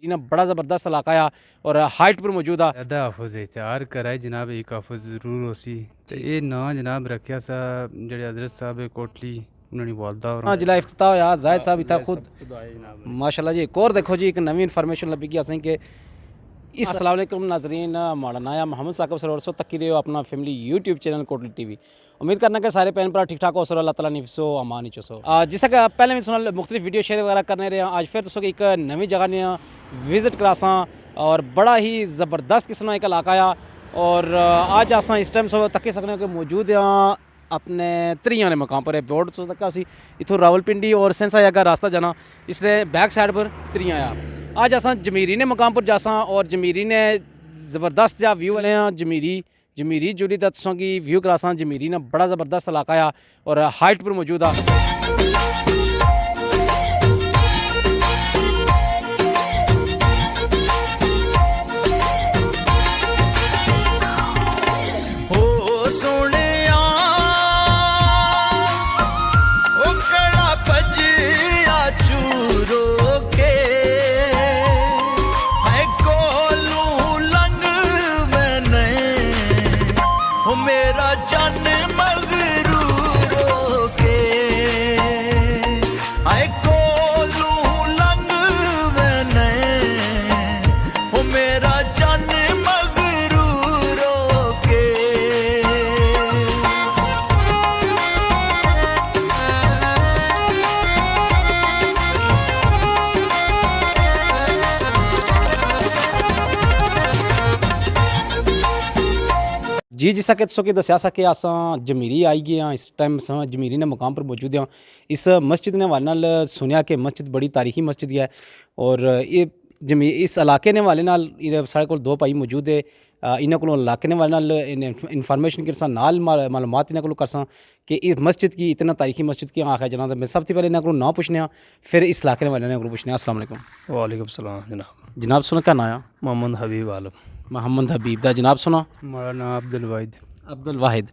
ना बड़ा ज़बरदस्त इलाका आ और हाइट पर मौजूद आ। ज़्यादा हाफज एहतियार कराए जनाब, एक हाफज जरूर हो सी तो ये ना जनाब रखिया सा जेड़े हजरत साहब कोटली उन्होंने वालदा और जिला इफ्तिताह होया जायद साहब इतना खुद आए जनाब माशाल्लाह जी। एक और देखो जी, एक नवी इन्फॉर्मेशन लगी कि असें कि इस अस्सलाम वालेकुम नाजरीन, माड़ा नाया मोहम्मद साकिब सरवर तक की अपना family YouTube channel Kotli TV. उम्मीद करना कि सारे भैन भरा ठीक ठाक हो सर, अल्लाह ताला निफसो अमान ही चसो। जिस पहले भी सुना मुख्तलिफ वीडियो शेयर वगैरह करने रहे, आज फिर तुसो एक नवी जगह ने विजिट करासा और बड़ा ही ज़बरदस्त किस्म का एक इलाका आ। और आज अस इस टाइम तक सकने कि मौजूद हाँ अपने त्रियां मकाम पर बोर्ड तो तक असी इथों रावलपिंडी और सेंसा का रास्ता जाना, इसलिए बैक साइड पर त्रियां आ। आज अस जमीरी ने मकाम पर जासा और जमीरी ने ज़बरदस्त जा व्यू वाले हैं। जमीरी जुड़ी तुसों की व्यू करासा। जमीरी ने बड़ा ज़बरदस्त इलाका आ और हाइट पर मौजूद आ। जी जिस कि तुसों दसिया सा कि अस जमीरी आई गए हाँ। इस टाइम अस जमीरी ने मकाम पर मौजूद हाँ। इस मस्जिद ने हवाले नाल सुनिया कि मस्जिद बड़ी तारीखी मस्जिद है और ये इस इलाके ने हवाले नाल साढ़े कोल दो भाई मौजूद है। इन्हों को इलाके ने हवाले नाल इन्फॉर्मेशन करसा नाल मालूमात इन्हों को करसा कि इस मस्जिद की इतना तारीखी मस्जिद की आखिर जनाब। मैं सब पहले इन्हों को ना पूछने फिर इस इलाके ने वाले को पूछने। अस्सलाम वालेकुम। वालेकुम सलाम जनाब। जनाब सुना क्या नाम? मोहम्मद हबीब आलम। मोहम्मद हबीब दा। जनाब सुना? हमारा नाम अब्दुल वाहिद। अब्दुल वाहिद।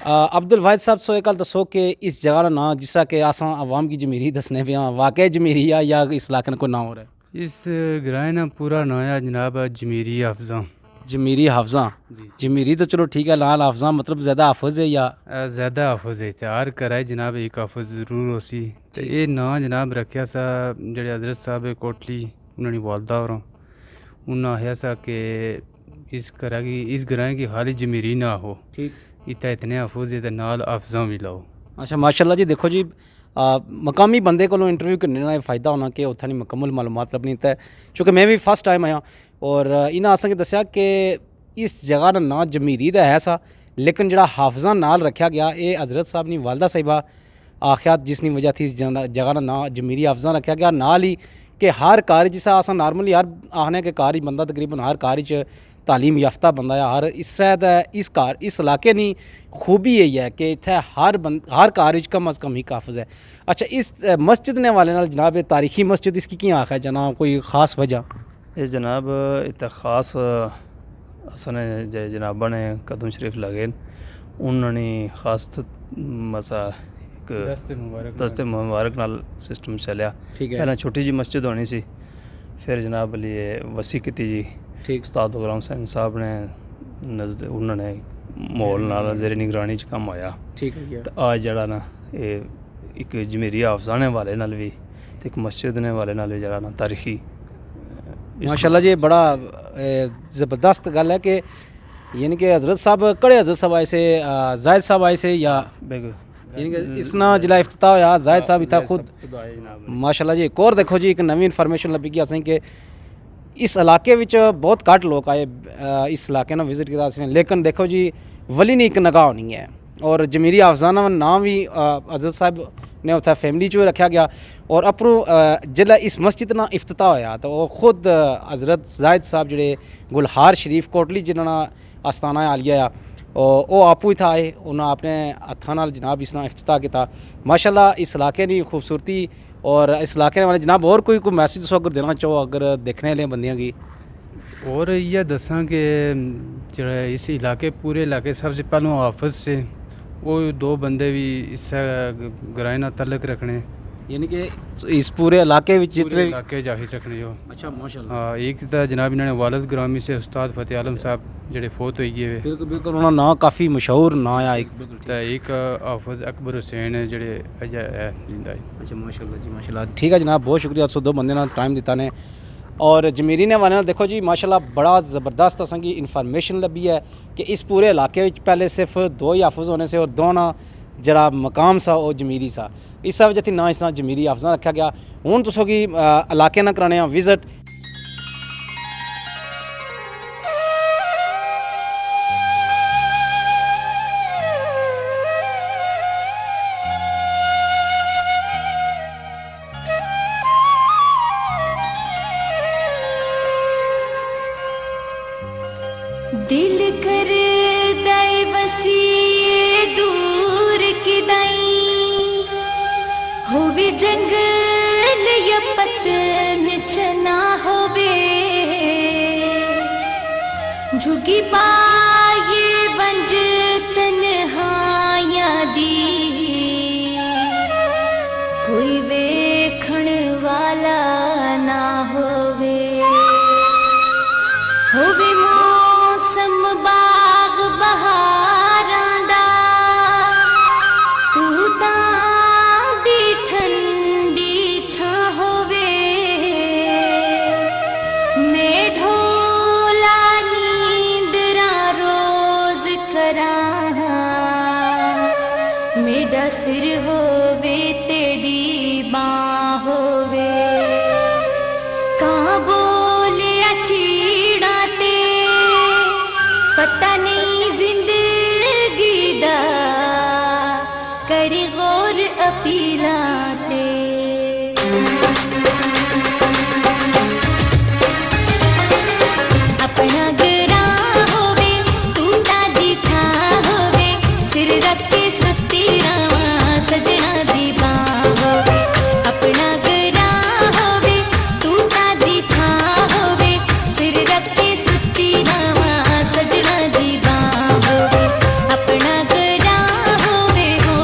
अब्दुल वाहिद साहब सो एक गल दसो कि इस जगह का नाम जिस तरह कि अस आवाम की जमीरी दसने पे हाँ, वाकई जमीरी आ या इस इलाके का कोई नाम हो रहा है? इस ग्राह ना पूरा नाम है जनाब जमीरी हाफजा। जमीरी हाफजा। जमीरी तो चलो ठीक है, लाल हाफजा मतलब ज़्यादा हाफज है या ज़्यादा हाफज एहतियार कराए जनाब, एक हाफज जरूर हो सी तो ये ना जनाब रखिया सा जेड़े हजरत साहब कोटली उन्होंने वालदा और उन्हें आया सा कि इस ग्राह की खाली जमीरी ना हो, ठीक इतना इतने हाफज है नाल हाफजा भी लाओ। अच्छा माशाल्लाह जी। देखो जी मकामी बंदे को इंटरव्यू करने का फ़ायदा होना कि उत्थां दी मुकम्मल मालूमात लभनी तै, चूँकि मैं भी फर्स्ट टाइम आया और इन्हें असें दस्या कि इस जगह का नाम जमीरी तो है सा, लेकिन जो हाफजा नाल रखा गया ये हजरत साहब की वालदा साहिबा आख्या जिसकी वजह थी इस जगह का नाम जमीरी हाफजा रखा गया। नाल ही कि हर कार जिस अस नॉर्मली हर आखने कि कार बंदा तकरीबन हर कार तालीम याफ्ता बंदा है हर इस तरह इस इलाके की खूबी यही है कि इतने हर कार कम अज़ कम ही हाफज है। अच्छा इस मस्जिद ने वाले नाल जनाब तारीखी मस्जिद इसकी क्या आख है जनाब, कोई ख़ास वजह? ये जनाब इतना ख़ास असने जनाबा ने कदम शरीफ लगे उन्होंने ख़ास मसा एक दस्ते मुबारक नाल सिस्टम चलिया। ठीक है। पहले छोटी जी मस्जिद होनी सी, फिर जनाब लिए वसी की जी। ठीक। उस्ताद गुलाम हुसैन साहब ने उन्होंने माहौल नाल जेरी निगरानी च कम आया। ठीक है। तो आज जड़ा ना ये एक जमीरी हाफजा ने वाले नाल भी तो एक मस्जिद ने वाले नाल भी जड़ा ना तारीखी माशाल्लाह जी। बड़ा ज़बरदस्त गल है कि यानी कि हज़रत साहब कड़े हज़रत साहब आए से जायद साहब आए से या यानी कि इस ना जिला इफ्तिताह होया जायद साहब इतना खुद माशाल्लाह जी। एक और देखो जी, एक नवी इन्फॉर्मेशन लगी कि असें कि इस इलाके विच बहुत घट लोग आए इस इलाके ना विजिट किया, लेकिन देखो जी वली नहीं एक नगाह होनी है और जमीरी हाफजाना नाम भी हज़रत साहब ने उत्थे फैमिली चो रखा गया। और अपनों जिला इस मस्जिद ना इफ्तिताह होया तो वो खुद हज़रत जायद साहब जेडे गुलहार शरीफ कोटली जिन्होंने आस्थाना आलिया वो आपू इतना आए, उन्हें अपने हत्थों नाल जनाब इसना इफ्तिताह किया। माशाल्लाह इस इलाके की खूबसूरती और इस इलाके वाले जनाब और कोई मैसेज अगर देना चाहो अगर देखने वाले बंदियां की? और यह दसा कि जो इस इलाके पूरे इलाके सबसे पहलों हाफज से वो दो बंदे भी इस ग्राह ना तलक रखने यानी कि इस पूरे इलाके ਵਿੱਚ पूरे जितने इलाके जा ही सकने हो। अच्छा माशाल्लाह हाँ, एक तो जनाब इन्होंने वालद ग्रामी से उस्ताद फतेह आलम साहब ਜਿਹੜੇ ਫੌਤ ਹੋਈ ਗਏ ਵੇ बिल्कुल बिल्कुल ਉਹਨਾਂ ਨਾਂ ਕਾਫੀ ਮਸ਼ਹੂਰ ਨਾਂ ਆ ਇੱਕ ਬਿਲकुल ਤੇ ਇੱਕ ਹਾਫਿਜ਼ ਅਕਬਰ ਹੁਸੈਨ ਜਿਹੜੇ ਅਜਾ ਹੈ ਜਿੰਦਾ ਹੈ। अच्छा माशाल्लाह जी माशाल्लाह ठीक है जनाब बहुत शुक्रिया तुस दो बंदे नाल टाइम दिता ने और जमीरी ने हवाले नाल देखो जी माशाल्लाह बड़ा ज़बरदस्त असेंगी इन्फॉर्मेशन लभी है कि इस पूरे इलाके विच पहले सिर्फ दो ही हाफिज़ होने से और दोना जरा मकाम सा वो जमीरी सा इस वजह से ना इस तरह जमीरी हाफिज़ा रखा गया हूँ तुसों की इलाके ना कराने विजिट दिल कर दाई वसी दूर की दाई होवे जंगल या पतन चना होवे झुगी पाए वंज तन्हाया दी कोई वेखण वाला ना होवे मौसम बाग बहारां दा तू तां दी ठंडी छां होवे मैं ढोला नींदरा रोज करां मेरा सिर होवे तेरी बां होवे कां बोलिया चीड़ा ते पता नहीं जिंदगी दा करी गौर अपीला ते अपना ग्रां होवे तू तादी छां होवे सिर रखे सुती रावां सजना दी बां होवे अपना ग्रां होवे तू तादी छां होवे सिर रखे सुती रावां सजना दी बां होवे अपना ग्रां होवे हो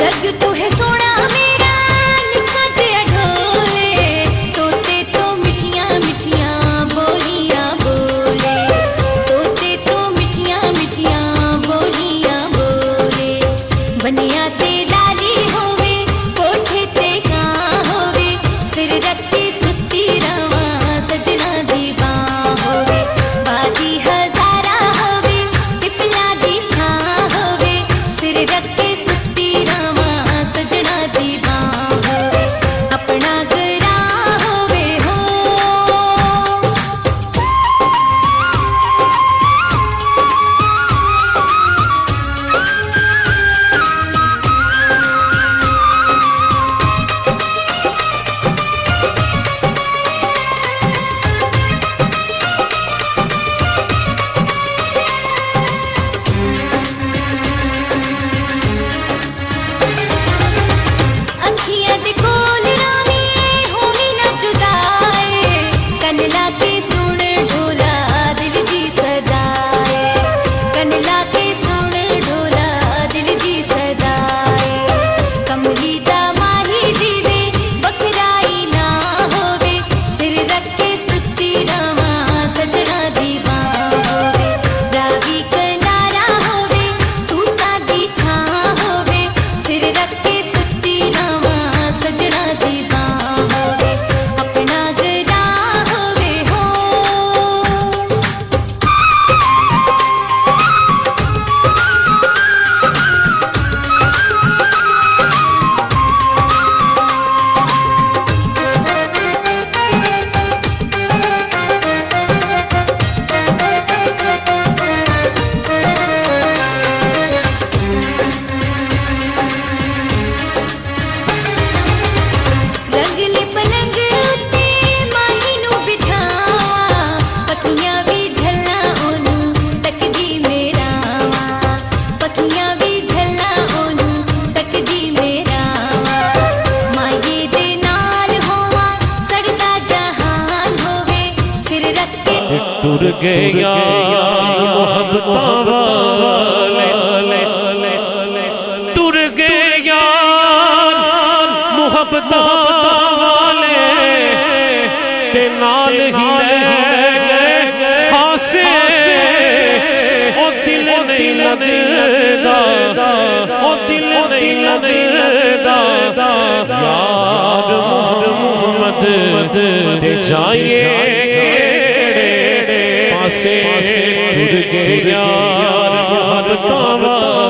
जग तू है सोना मेरा निक्का जिहा ढोले तोते तो मिठियां मिठियां बोलियां बोले तोते तो मिठियां मिठियां बोलियां बोले बनिया ते लाली होवे कोठे ते कां होवे सिर रखी सुती रवां सजना दी बां होवे बाजी हजारा होवे पिपला दी छां होवे सिर रखी सुती रवां सजना दी बां होवे अपना ग्रां होवे हो गए यार मोहब्बतां वाले टुर गए यार मोहब्बतां वाले ते नाल ही ले गए हासे ओ दिल नहीं लगदा ओ दिल नहीं लगदा यार मोहम्मद ते जाइए पासे टुर गए यार मोहब्बतां वाले